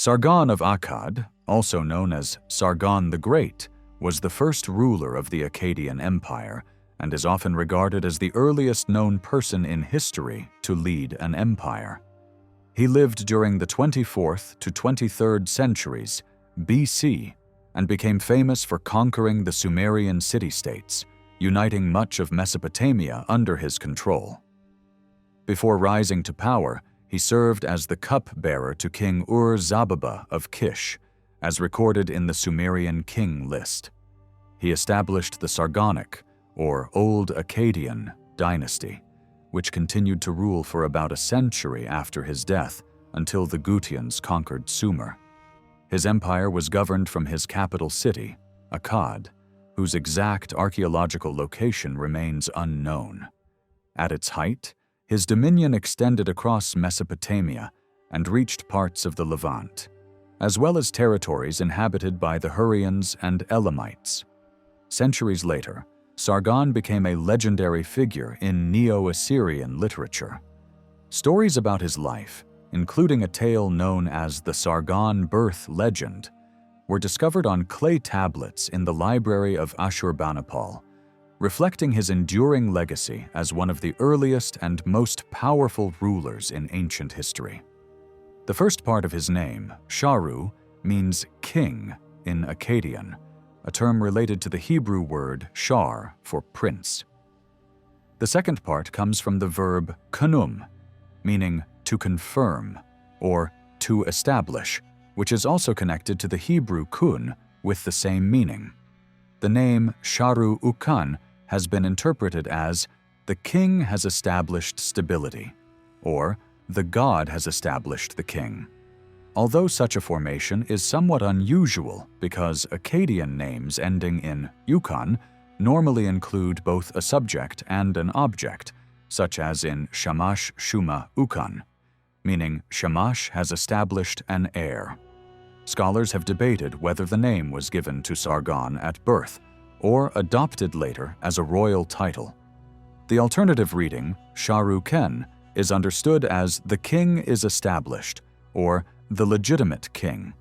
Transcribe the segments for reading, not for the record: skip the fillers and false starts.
Sargon of Akkad, also known as Sargon the Great, was the first ruler of the Akkadian Empire and is often regarded as the earliest known person in history to lead an empire. He lived during the 24th to 23rd centuries BC and became famous for conquering the Sumerian city-states, uniting much of Mesopotamia under his control. Before rising to power, he served as the cup-bearer to King Ur-Zababa of Kish, as recorded in the Sumerian king list. He established the Sargonic, or Old Akkadian, dynasty, which continued to rule for about a century after his death until the Gutians conquered Sumer. His empire was governed from his capital city, Akkad, whose exact archaeological location remains unknown. At its height, his dominion extended across Mesopotamia and reached parts of the Levant, as well as territories inhabited by the Hurrians and Elamites. Centuries later, Sargon became a legendary figure in Neo-Assyrian literature. Stories about his life, including a tale known as the Sargon birth legend, were discovered on clay tablets in the library of Ashurbanipal, reflecting his enduring legacy as one of the earliest and most powerful rulers in ancient history. The first part of his name, Sharu, means king in Akkadian, a term related to the Hebrew word shar for prince. The second part comes from the verb kunum, meaning to confirm or to establish, which is also connected to the Hebrew kun with the same meaning. The name Sharu Ukan has been interpreted as the king has established stability, or the god has established the king. Although such a formation is somewhat unusual because Akkadian names ending in Ukan normally include both a subject and an object, such as in Shamash Shuma Ukan, meaning Shamash has established an heir. Scholars have debated whether the name was given to Sargon at birth or adopted later as a royal title. The alternative reading, Sharu Ken, is understood as the king is established or the legitimate king,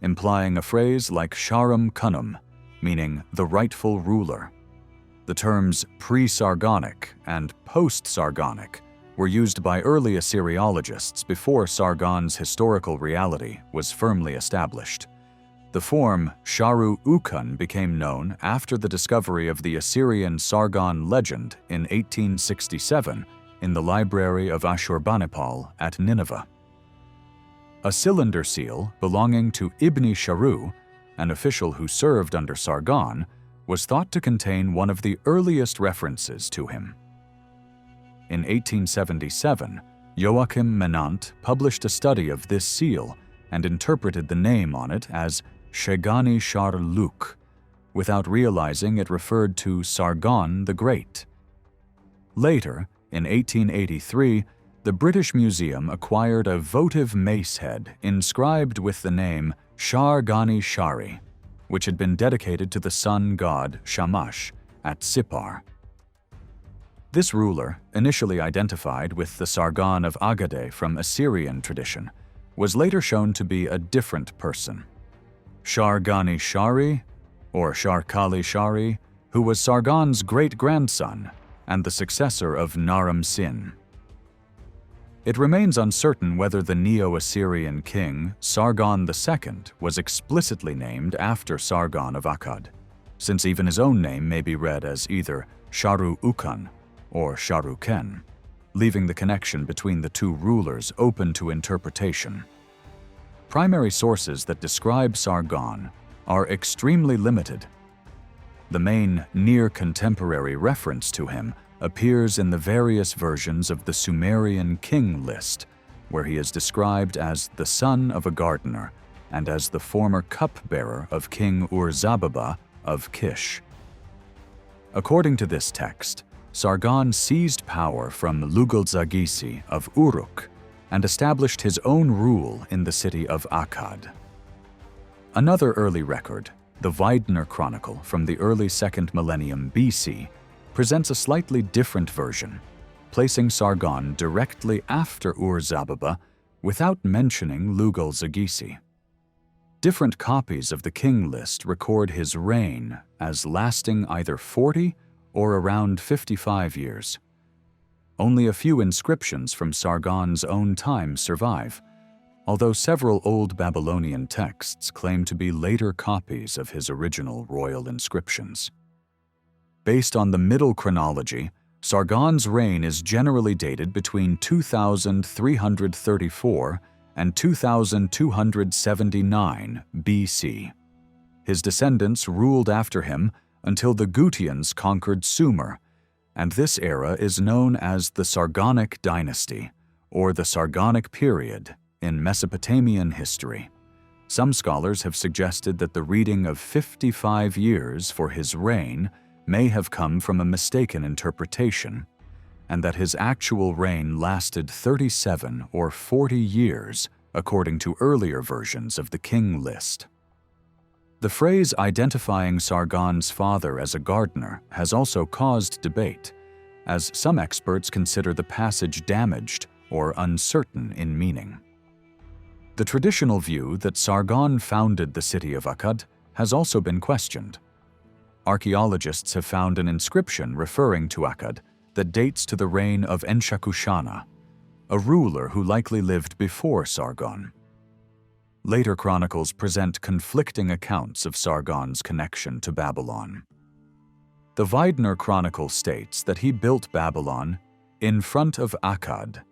implying a phrase like Sharum Kunum, meaning the rightful ruler. The terms pre-Sargonic and post-Sargonic were used by early Assyriologists before Sargon's historical reality was firmly established. The form Sharu Ukan became known after the discovery of the Assyrian Sargon legend in 1867 in the library of Ashurbanipal at Nineveh. A cylinder seal belonging to Ibni Sharu, an official who served under Sargon, was thought to contain one of the earliest references to him. In 1877, Joachim Menant published a study of this seal and interpreted the name on it as Shegani Shar Luk, without realizing it referred to Sargon the Great. Later, in 1883, the British Museum acquired a votive mace head inscribed with the name Shar Gani Shari, which had been dedicated to the sun god Shamash at Sippar. This ruler, initially identified with the Sargon of Akkad from Assyrian tradition, was later shown to be a different person. Shar Gani Shari, or Shar-Kali Shari, who was Sargon's great-grandson and the successor of Naram Sin. It remains uncertain whether the Neo-Assyrian king Sargon II was explicitly named after Sargon of Akkad, since even his own name may be read as either Sharu Ukan or Sharu Ken, leaving the connection between the two rulers open to interpretation. Primary sources that describe Sargon are extremely limited. The main near-contemporary reference to him appears in the various versions of the Sumerian king list, where he is described as the son of a gardener and as the former cupbearer of King Ur-Zababa of Kish. According to this text, Sargon seized power from Lugal-Zagisi of Uruk and established his own rule in the city of Akkad. Another early record, the Weidner Chronicle from the early 2nd millennium BC, presents a slightly different version, placing Sargon directly after Ur-Zababa without mentioning Lugal-Zagisi. Different copies of the king list record his reign as lasting either 40 or around 55 years. Only a few inscriptions from Sargon's own time survive, although several old Babylonian texts claim to be later copies of his original royal inscriptions. Based on the Middle chronology, Sargon's reign is generally dated between 2334 and 2279 BC. His descendants ruled after him until the Gutians conquered Sumer, and this era is known as the Sargonic dynasty, or the Sargonic period, in Mesopotamian history. Some scholars have suggested that the reading of 55 years for his reign may have come from a mistaken interpretation, and that his actual reign lasted 37 or 40 years, according to earlier versions of the king list. The phrase identifying Sargon's father as a gardener has also caused debate, as some experts consider the passage damaged or uncertain in meaning. The traditional view that Sargon founded the city of Akkad has also been questioned. Archaeologists have found an inscription referring to Akkad that dates to the reign of Enheduanna, a ruler who likely lived before Sargon. Later chronicles present conflicting accounts of Sargon's connection to Babylon. The Widener Chronicle states that he built Babylon in front of Akkad,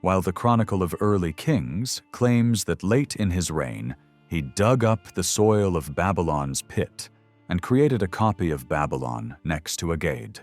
while the Chronicle of Early Kings claims that late in his reign he dug up the soil of Babylon's pit and created a copy of Babylon next to Agade.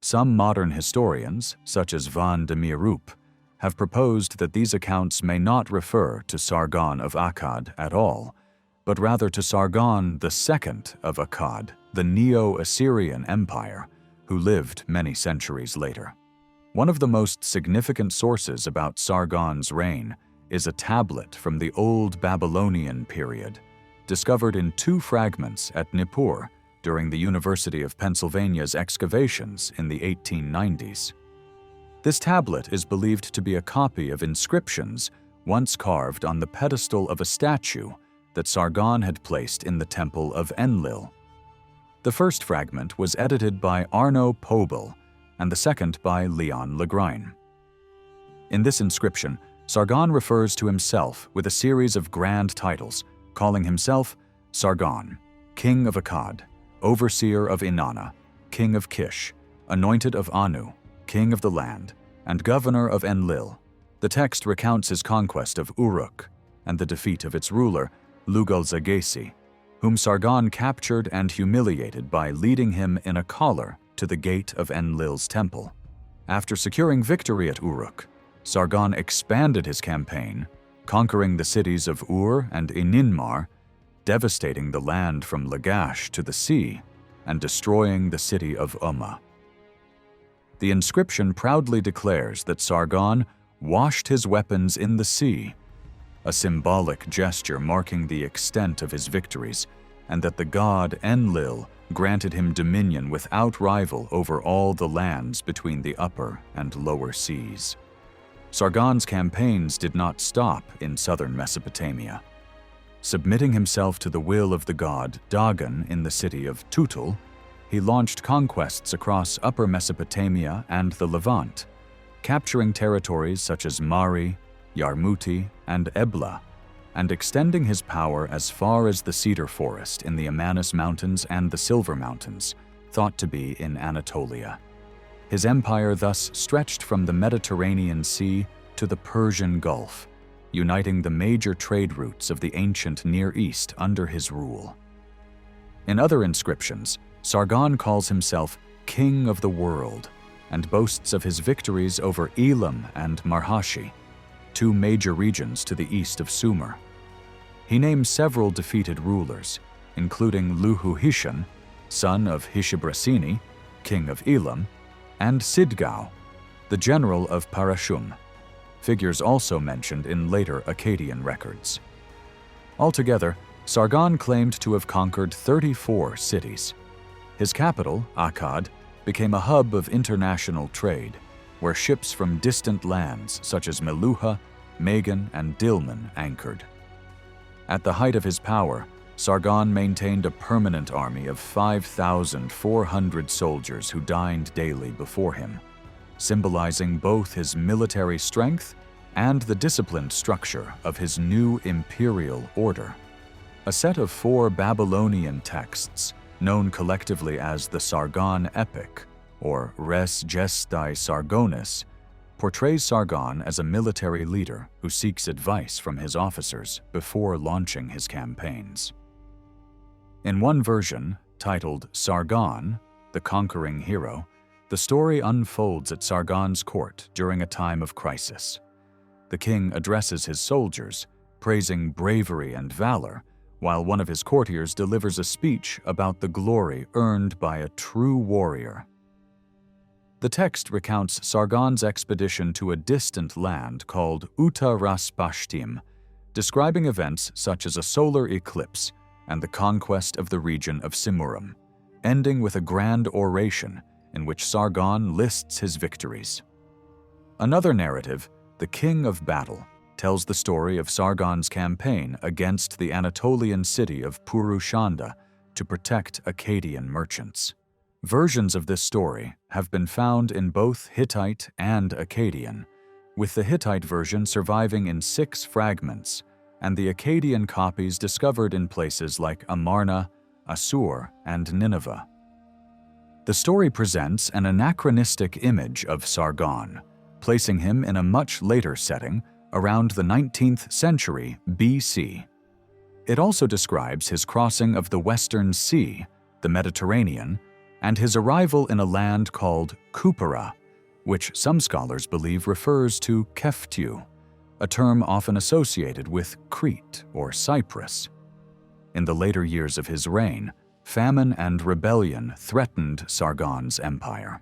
Some modern historians, such as van de Meerup, have proposed that these accounts may not refer to Sargon of Akkad at all, but rather to Sargon II of Akkad, the Neo-Assyrian Empire, who lived many centuries later. One of the most significant sources about Sargon's reign is a tablet from the Old Babylonian period, discovered in 2 fragments at Nippur during the University of Pennsylvania's excavations in the 1890s. This tablet is believed to be a copy of inscriptions once carved on the pedestal of a statue that Sargon had placed in the temple of Enlil. The first fragment was edited by Arno Pobel and the second by Leon Legrine. In this inscription, Sargon refers to himself with a series of grand titles, calling himself Sargon, King of Akkad, Overseer of Inanna, King of Kish, Anointed of Anu, King of the land, and Governor of Enlil. The text recounts his conquest of Uruk and the defeat of its ruler, Lugal-Zagesi, whom Sargon captured and humiliated by leading him in a collar to the gate of Enlil's temple. After securing victory at Uruk, Sargon expanded his campaign, conquering the cities of Ur and Eninmar, devastating the land from Lagash to the sea, and destroying the city of Umma. The inscription proudly declares that Sargon washed his weapons in the sea, a symbolic gesture marking the extent of his victories, and that the god Enlil granted him dominion without rival over all the lands between the upper and lower seas. Sargon's campaigns did not stop in southern Mesopotamia. Submitting himself to the will of the god Dagon in the city of Tutul, he launched conquests across Upper Mesopotamia and the Levant, capturing territories such as Mari, Yarmuti, and Ebla, and extending his power as far as the cedar forest in the Amanus Mountains and the Silver Mountains, thought to be in Anatolia. His empire thus stretched from the Mediterranean Sea to the Persian Gulf, uniting the major trade routes of the ancient Near East under his rule. In other inscriptions, Sargon calls himself King of the World and boasts of his victories over Elam and Marhashi, 2 major regions to the east of Sumer. He names several defeated rulers, including Luhu-Hishan, son of Hishibrasini, king of Elam, and Sidgau, the general of Parashum, figures also mentioned in later Akkadian records. Altogether, Sargon claimed to have conquered 34 cities. His capital, Akkad, became a hub of international trade, where ships from distant lands such as Meluha, Magan, and Dilmun anchored. At the height of his power, Sargon maintained a permanent army of 5,400 soldiers who dined daily before him, symbolizing both his military strength and the disciplined structure of his new imperial order. A set of 4 Babylonian texts, known collectively as the Sargon Epic, or Res Gestae Sargonis, portrays Sargon as a military leader who seeks advice from his officers before launching his campaigns. In one version, titled Sargon, the Conquering Hero, the story unfolds at Sargon's court during a time of crisis. The king addresses his soldiers, praising bravery and valor, while one of his courtiers delivers a speech about the glory earned by a true warrior. The text recounts Sargon's expedition to a distant land called Uttaraspashtim, describing events such as a solar eclipse and the conquest of the region of Simuram, ending with a grand oration in which Sargon lists his victories. Another narrative, The King of Battle, tells the story of Sargon's campaign against the Anatolian city of Purushanda to protect Akkadian merchants. Versions of this story have been found in both Hittite and Akkadian, with the Hittite version surviving in 6 fragments and the Akkadian copies discovered in places like Amarna, Assur, and Nineveh. The story presents an anachronistic image of Sargon, placing him in a much later setting, around the 19th century BC. It also describes his crossing of the Western Sea, the Mediterranean, and his arrival in a land called Kupara, which some scholars believe refers to Keftiu, a term often associated with Crete or Cyprus. In the later years of his reign, famine and rebellion threatened Sargon's empire.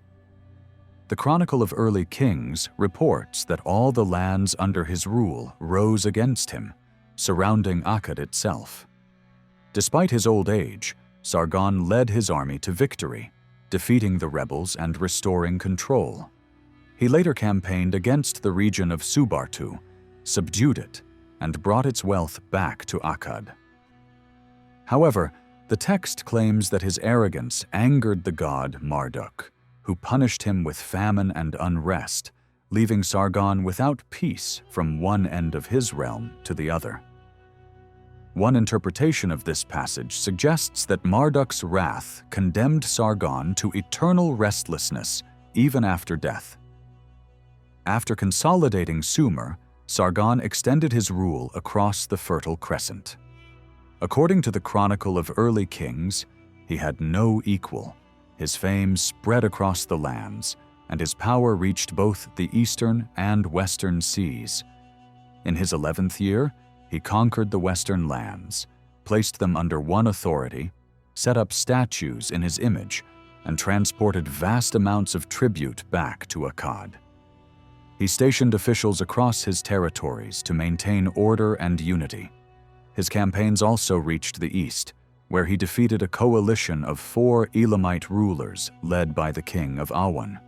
The Chronicle of Early Kings reports that all the lands under his rule rose against him, surrounding Akkad itself. Despite his old age, Sargon led his army to victory, defeating the rebels and restoring control. He later campaigned against the region of Subartu, subdued it, and brought its wealth back to Akkad. However, the text claims that his arrogance angered the god Marduk, who punished him with famine and unrest, leaving Sargon without peace from one end of his realm to the other. One interpretation of this passage suggests that Marduk's wrath condemned Sargon to eternal restlessness even after death. After consolidating Sumer, Sargon extended his rule across the Fertile Crescent. According to the Chronicle of Early Kings, he had no equal. His fame spread across the lands, and his power reached both the eastern and western seas. In his 11th year, he conquered the western lands, placed them under one authority, set up statues in his image, and transported vast amounts of tribute back to Akkad. He stationed officials across his territories to maintain order and unity. His campaigns also reached the east, where he defeated a coalition of 4 Elamite rulers led by the king of Awan.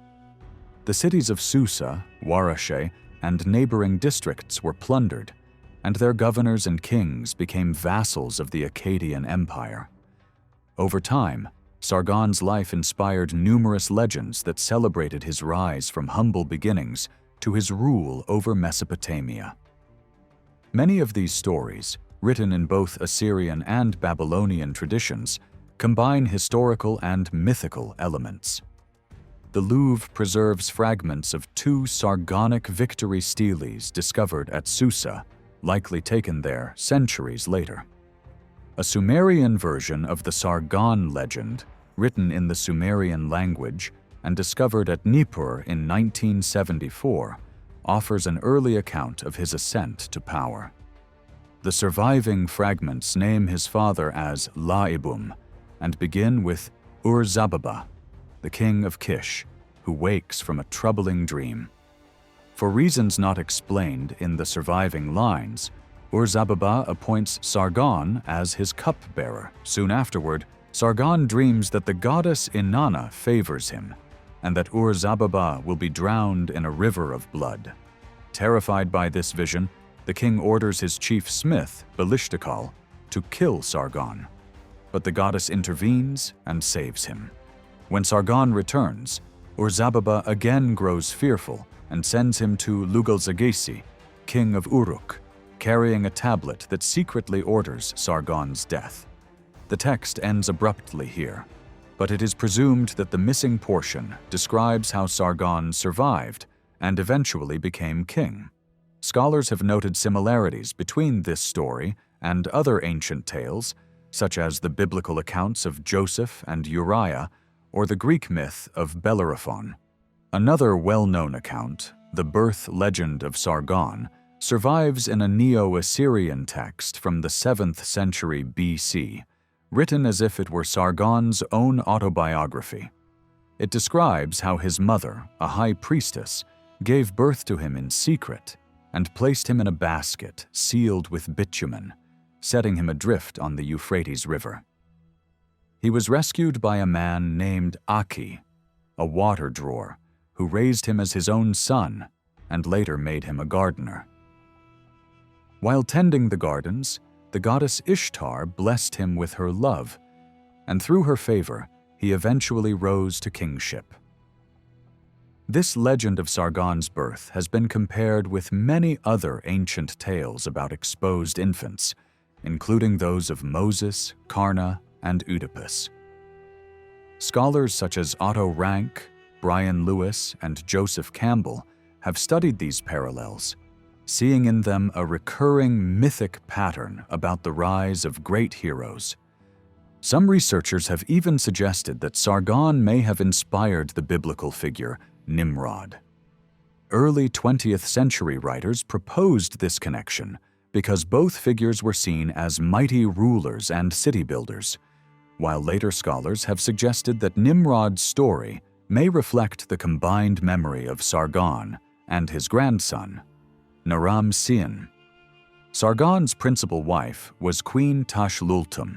The cities of Susa, Warashe, and neighboring districts were plundered, and their governors and kings became vassals of the Akkadian Empire. Over time, Sargon's life inspired numerous legends that celebrated his rise from humble beginnings to his rule over Mesopotamia. Many of these stories, written in both Assyrian and Babylonian traditions, combine historical and mythical elements. The Louvre preserves fragments of 2 Sargonic victory steles discovered at Susa, likely taken there centuries later. A Sumerian version of the Sargon legend, written in the Sumerian language and discovered at Nippur in 1974, offers an early account of his ascent to power. The surviving fragments name his father as Laibum and begin with Ur-Zababa, the king of Kish, who wakes from a troubling dream. For reasons not explained in the surviving lines, Ur-Zababa appoints Sargon as his cupbearer. Soon afterward, Sargon dreams that the goddess Inanna favors him, and that Ur-Zababa will be drowned in a river of blood. Terrified by this vision, the king orders his chief smith, Belishtakal, to kill Sargon. But the goddess intervenes and saves him. When Sargon returns, Ur-Zababa again grows fearful and sends him to Lugal-Zaggisi, king of Uruk, carrying a tablet that secretly orders Sargon's death. The text ends abruptly here, but it is presumed that the missing portion describes how Sargon survived and eventually became king. Scholars have noted similarities between this story and other ancient tales, such as the biblical accounts of Joseph and Uriah or the Greek myth of Bellerophon. Another well-known account, the birth legend of Sargon, survives in a Neo-Assyrian text from the 7th century BC, written as if it were Sargon's own autobiography. It describes how his mother, a high priestess, gave birth to him in secret and placed him in a basket sealed with bitumen, setting him adrift on the Euphrates River. He was rescued by a man named Aki, a water drawer, who raised him as his own son and later made him a gardener. While tending the gardens, the goddess Ishtar blessed him with her love, and through her favor, he eventually rose to kingship. This legend of Sargon's birth has been compared with many other ancient tales about exposed infants, including those of Moses, Karna, and Oedipus. Scholars such as Otto Rank, Brian Lewis, and Joseph Campbell have studied these parallels, seeing in them a recurring mythic pattern about the rise of great heroes. Some researchers have even suggested that Sargon may have inspired the biblical figure Nimrod. Early 20th century writers proposed this connection because both figures were seen as mighty rulers and city builders, while later scholars have suggested that Nimrod's story may reflect the combined memory of Sargon and his grandson, Naram-Sin. Sargon's principal wife was Queen Tashlultum,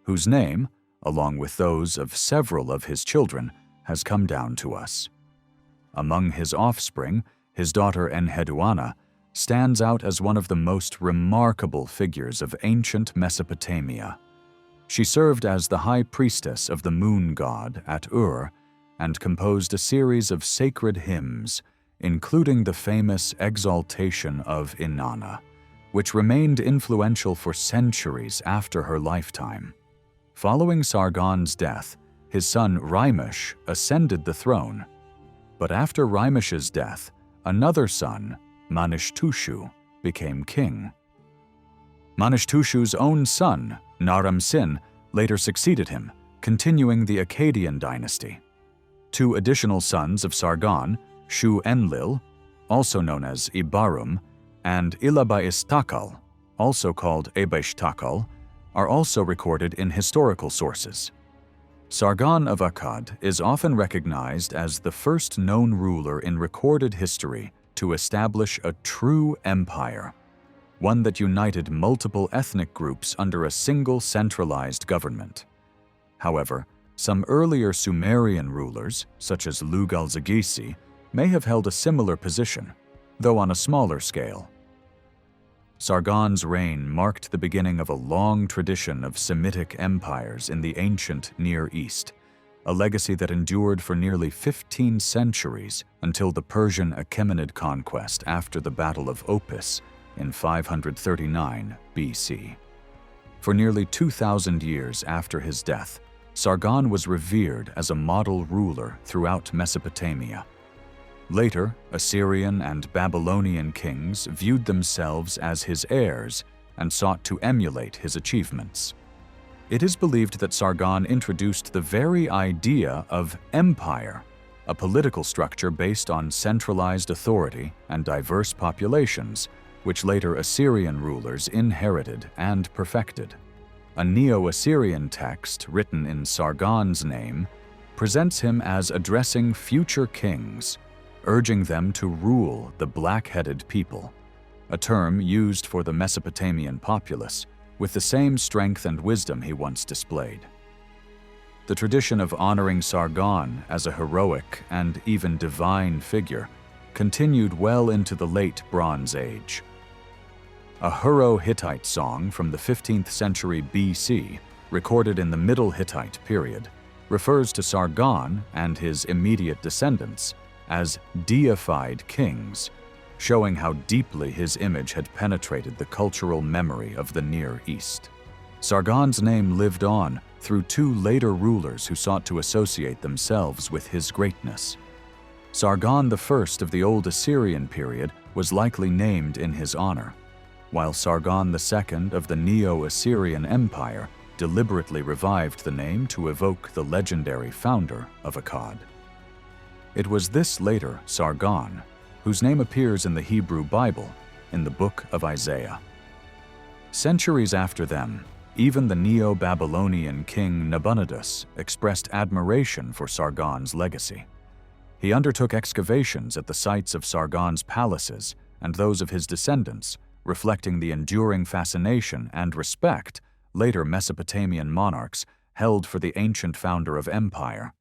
whose name, along with those of several of his children, has come down to us. Among his offspring, his daughter Enheduanna stands out as one of the most remarkable figures of ancient Mesopotamia. She served as the high priestess of the moon god at Ur and composed a series of sacred hymns, including the famous Exaltation of Inanna, which remained influential for centuries after her lifetime. Following Sargon's death, his son Raimush ascended the throne. But after Raimash's death, another son, Manishtushu, became king. Manishtushu's own son, Naram-Sin, later succeeded him, continuing the Akkadian dynasty. Two additional sons of Sargon, Shu-Enlil, also known as Ibarum, and Ilaba-Istakal, also called Ebeishtakal, are also recorded in historical sources. Sargon of Akkad is often recognized as the first known ruler in recorded history to establish a true empire, one that united multiple ethnic groups under a single centralized government. However, some earlier Sumerian rulers, such as Lugal-Zaggisi, may have held a similar position, though on a smaller scale. Sargon's reign marked the beginning of a long tradition of Semitic empires in the ancient Near East, a legacy that endured for nearly 15 centuries until the Persian Achaemenid conquest after the Battle of Opis in 539 BC. For nearly 2,000 years after his death, Sargon was revered as a model ruler throughout Mesopotamia. Later, Assyrian and Babylonian kings viewed themselves as his heirs and sought to emulate his achievements. It is believed that Sargon introduced the very idea of empire, a political structure based on centralized authority and diverse populations, which later Assyrian rulers inherited and perfected. A Neo-Assyrian text written in Sargon's name presents him as addressing future kings, urging them to rule the black-headed people, a term used for the Mesopotamian populace, with the same strength and wisdom he once displayed. The tradition of honoring Sargon as a heroic and even divine figure continued well into the late Bronze Age. a Hurro-Hittite song from the 15th century BC, recorded in the Middle Hittite period, refers to Sargon and his immediate descendants as deified kings, showing how deeply his image had penetrated the cultural memory of the Near East. Sargon's name lived on through two later rulers who sought to associate themselves with his greatness. Sargon I of the Old Assyrian period was likely named in his honor, while Sargon II of the Neo-Assyrian Empire deliberately revived the name to evoke the legendary founder of Akkad. It was this later Sargon whose name appears in the Hebrew Bible in the book of Isaiah. Centuries after them, even the Neo-Babylonian king Nabonidus expressed admiration for Sargon's legacy. He undertook excavations at the sites of Sargon's palaces and those of his descendants, reflecting the enduring fascination and respect later Mesopotamian monarchs held for the ancient founder of empire.